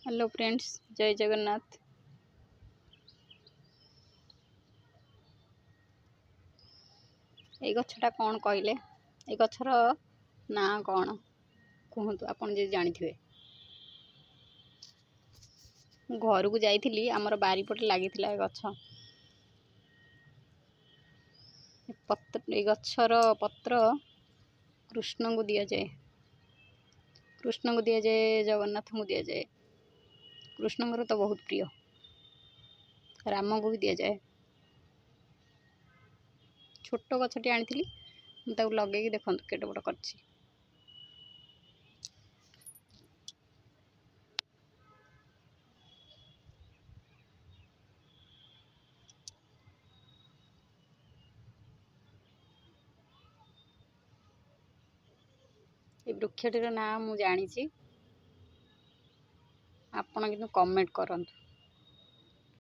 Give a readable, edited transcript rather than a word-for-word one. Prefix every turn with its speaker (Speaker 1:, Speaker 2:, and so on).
Speaker 1: Hello friends, जय जगन्नाथ। ये गछटा कौन कहले? ये गछर ना कौन कहतु आपन जे जानी थे। घर को जाइली आमर बारीपटे लगी गछ। ये गछर पत्र कृष्ण को दि जाए, कृष्ण को दि जाए, जगन्नाथ को दि जाए। कृष्ण तो बहुत प्रिय, राम को भी दि जाए। छोट गछटी आनी लगे देखो केटे बड़ कर। ये वृक्षटीर ना मु जानी, आपण किंतु कमेंट करंतु।